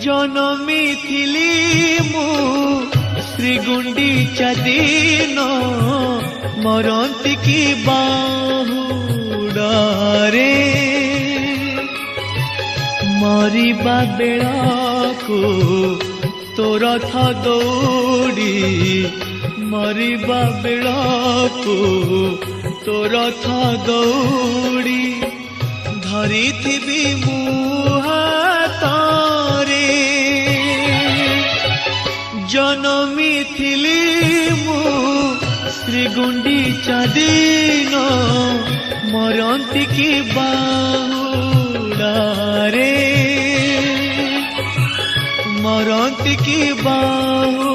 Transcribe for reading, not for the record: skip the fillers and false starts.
जनमी थिली मु श्रीगुंडीचा दिन मरंती की बाहुडारे मरिबा बेळाको तो रथ दौड़ी मरिबा बेळाको तो रथ दौड़ी धरी थिबी मु हातरे जनमी थिली मु श्रीगुंडीचा दिन मरंती की बाहुडारे मरंती की बाहु